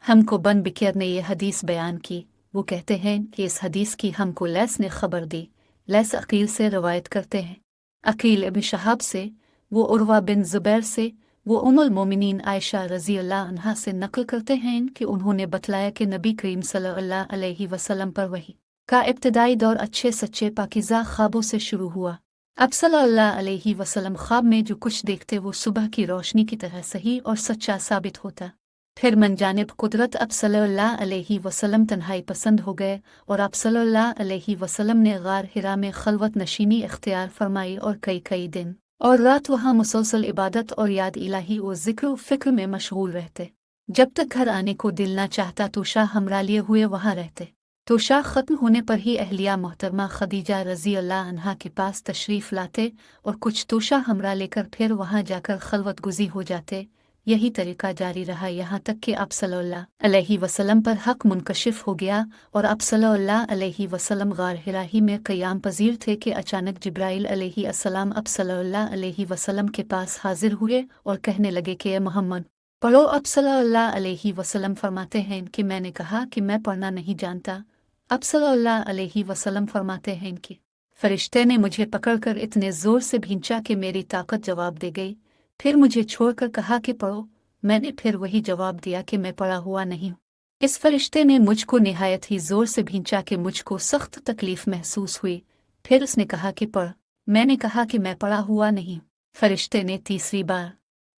हमको बन बिकिर ने ये हदीस बयान की। वो कहते हैं कि इस हदीस की हमको लैस ने खबर दी। लैस अकील से रवायत करते हैं, अकील इब्न शहाब से, वो उर्वा बिन ज़ुबैर से, वो उम्मुल मोमिनीन आयशा रज़ी अल्लाह अन्हा से नकल करते हैं कि उन्होंने बतलाया कि नबी करीम सल्लल्लाहु अलैहि वसल्लम पर वही का इब्तिदाई दौर अच्छे सच्चे पाकीज़ा ख्वाबों से शुरू हुआ। अब सल्लल्लाहु अलैहि वसल्लम ख्वाब में जो कुछ देखते वो सुबह की रोशनी की तरह सही और सच्चा साबित होता। फिर मनजानिब कुदरत अब सल्लल्लाहु अलैहि वसल्लम तन्हाई पसंद हो गए और अब सल्लल्लाहु अलैहि वसल्लम ने गार हिरा में खलवत नशीनी इख्तियार फरमाई और कई कई दिन और रात वहाँ मुसलसल इबादत और याद इलाही और ज़िक्र व फ़िक्र में मशगूल रहते। जब तक घर आने को दिल न चाहता तो शाह हमरा लिए हुए वहाँ रहते। तो शाह ख़त्म होने पर ही अहलिया मोहतरमा खदीजा रज़ी अल्लाह अन्हा के पास तशरीफ़ लाते और कुछ तोशा हमरा लेकर फिर वहाँ जाकर खलवत गुज़ी हो जाते। यही तरीका जारी रहा यहाँ तक कि अब सल्लल्लाहु अलैहि वसल्लम पर हक़ मुनकशिफ हो गया और अब सल्लल्लाहु अलैहि वसल्लम गार हिरा ही में क़याम पज़ीर थे कि अचानक जिब्राइल अलैहि अस्सलाम अब सल्लल्लाहु अलैहि वसल्लम के पास हाजिर हुए और कहने लगे कि ए मोहम्मद पढ़ो। अब सल्लल्लाहु अलैहि वसल्लम फरमाते हैं कि मैंने कहा कि मैं पढ़ना नहीं जानता। अब सल्लल्लाहु अलैहि वसल्लम फरमाते हैं कि फरिश्ते ने मुझे पकड़कर इतने ज़ोर से भींचा कि मेरी ताकत जवाब दे गई। फिर मुझे छोड़कर कहा कि पढ़ो। मैंने फिर वही जवाब दिया कि मैं पढ़ा हुआ नहीं हूँ। इस फरिश्ते ने मुझको निहायत ही ज़ोर से भींचा कि मुझको सख्त तकलीफ़ महसूस हुई। फिर उसने कहा कि पढ़। मैंने कहा कि मैं पढ़ा हुआ नहीं हूँ। फरिश्ते ने तीसरी बार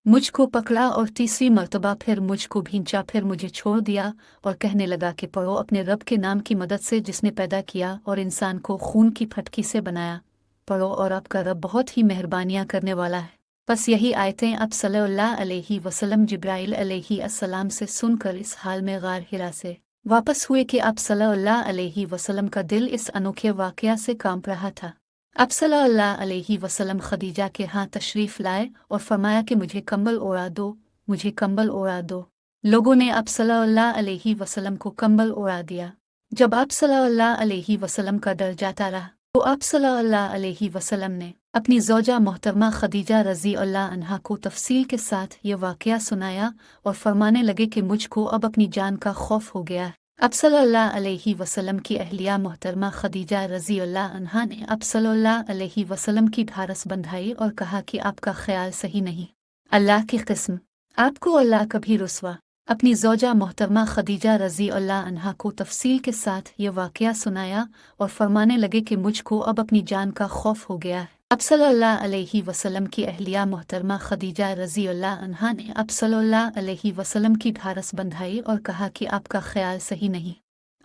मुझको पकड़ा और तीसरी मर्तबा फिर मुझको भींचा। फिर मुझे छोड़ दिया और कहने लगा कि पढ़ो अपने रब के नाम की मदद से जिसने पैदा किया और इंसान को खून की फटकी से बनाया। पढ़ो और आपका रब बहुत ही मेहरबानियाँ करने वाला है। बस यही आयतें अब सल्लल्लाहु अलैहि वसल्लम जिब्राइल अलैहि अस्सलाम से सुनकर इस हाल में गार हिरा से वापस हुए कि अब सल्लल्लाहु अलैहि वसल्लम का दिल इस अनोखे वाक़या से कांप रहा था। अब सल्लल्लाहु अलैहि वसल्लम खदीजा के यहाँ तशरीफ़ लाए और फरमाया कि मुझे कंबल ओढ़ा दो, मुझे कंबल ओढ़ा दो। लोगों ने अब सल्लल्लाहु अलैहि वसल्लम को कंबल ओढ़ा दिया। जब अब सल्लल्लाहु अलैहि वसल्लम का डर जाता रहा तो अब सल्लल्लाहु अलैहि वसल्लम ने अपनी ज़ौजा मोहतरमा खदीजा रज़ी अल्लाह अन्हा को तफसील के साथ ये वाक़या सुनाया और फरमाने लगे कि मुझको अब अपनी जान का खौफ हो गया है। अब सल्लल्लाहु अलैहि वसल्लम की अहलिया मोहतरमा खदीजा रज़ी अल्लाह अन्हा ने अब सल्लल्लाहु अलैहि वसल्लम की ढारस बंधाई और कहा कि आपका ख्याल सही नहीं। अल्लाह की कसम आपको अल्लाह कभी रुसवा। अपनी ज़ौजा मोहतरमा खदीजा रज़ी अल्लाह अन्हा को तफसील के साथ ये वाक़या सुनाया और फरमाने लगे कि मुझको अब अपनी जान का खौफ हो गया है। अब सल्लल्लाहु अलैहि वसल्लम की अहलिया मोहतरमा खदीजा रज़ी अल्लाह अन्हा ने अब सल्लल्लाहु अलैहि वसल्लम की ढारस बंधाई और कहा कि आपका ख्याल सही नहीं।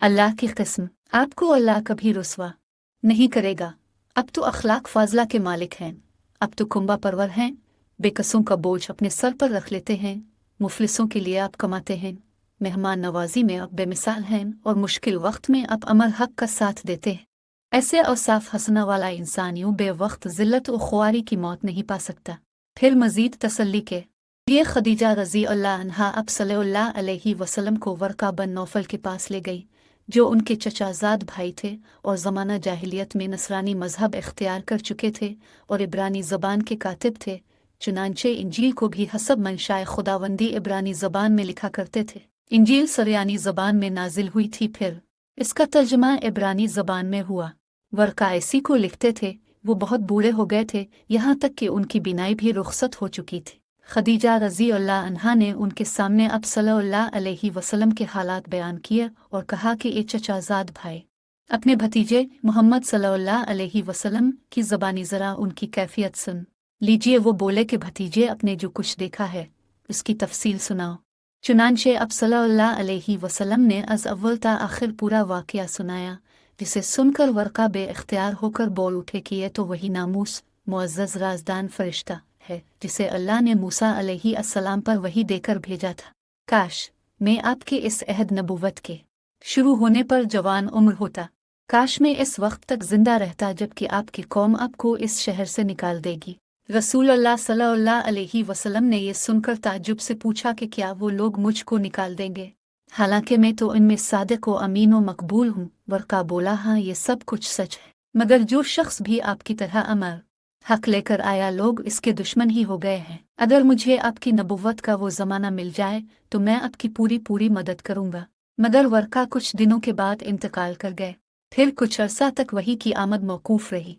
अल्लाह की कसम आपको अल्लाह कभी रुसवा नहीं करेगा। अब तो अखलाक फाजला के मालिक हैं, अब तो कुंबा परवर हैं, बेकसों का बोझ अपने सर पर रख लेते हैं, मुफलिसों के लिए आप कमाते हैं, मेहमान नवाजी में आप बेमिसाल हैं और मुश्किल वक्त में आप अमर हक का साथ देते हैं। ऐसे औसाफ हसना वाला इंसान यूं बेवक्त ज़िल्लत और ख्वारी की मौत नहीं पा सकता। फिर मज़ीद तसल्ली के लिए खदीजा रज़ी अल्लाह अन्हा अब सल्लल्लाहु अलैहि वसल्लम को वर्का बन नौफल के पास ले गई, जो उनके चचाज़ाद भाई थे और ज़माना जाहिलियत में नसरानी मज़हब इख्तियार कर चुके थे और इब्रानी ज़बान के कातिब थे। चुनांचे इंजील को भी हसब मंशाए खुदावंदी इब्रानी ज़बान में लिखा करते थे। इंजील सरयानी ज़बान में नाजिल हुई थी, फिर इसका तर्जमा इब्रानी ज़बान में हुआ। वर्का ऐसी को लिखते थे, वो बहुत बूढ़े हो गए थे, यहाँ तक कि उनकी बिनाई भी रुखसत हो चुकी थी। खदीजा रज़ी अल्लाह अन्हा ने उनके सामने अब सल्लल्लाहु अलैहि वसल्लम के हालात बयान किए और कहा कि ए चचाज़ाद भाई, अपने भतीजे मोहम्मद सल्लल्लाहु अलैहि वसल्लम की ज़बानी ज़रा उनकी कैफियत सुन लीजिए। वो बोले कि भतीजे आपने जो कुछ देखा है उसकी तफसील सुनाओ। चुनांचे अब सल्लल्लाहु अलैहि वसल्लम ने अज़ अव्वल ता आखिर पूरा वाक़या सुनाया, जिसे सुनकर वर्का बे-इख्तियार होकर बोल उठे कि यह तो वही नामूस मुअज़्ज़ज़ राज़दान फरिश्ता है जिसे अल्लाह ने मूसा अलैहि अस्सलाम पर वही देकर भेजा था। काश मैं आपके इस अहद नबूवत के शुरू होने पर जवान उम्र होता। काश मैं इस वक्त तक जिंदा रहता जबकि आपकी कौम आपको इस शहर से निकाल देगी। रसूल अल्लाह सल्लल्लाहु अलैहि वसल्लम ने ये सुनकर ताज्जुब से पूछा कि क्या वो लोग मुझको निकाल देंगे, हालांकि मैं तो इनमें सादिक व अमीन व मकबूल हूँ। वर्का बोला हाँ ये सब कुछ सच है, मगर जो शख्स भी आपकी तरह अमर حق لے کر آیا لوگ اس کے دشمن ہی ہو گئے ہیں۔ اگر مجھے آپ کی نبوت کا وہ زمانہ مل جائے تو میں آپ کی پوری مدد کروں گا۔ مگر ورقہ کچھ دنوں کے بعد انتقال کر گئے۔ پھر کچھ عرصہ تک وحی کی آمد موقوف رہی۔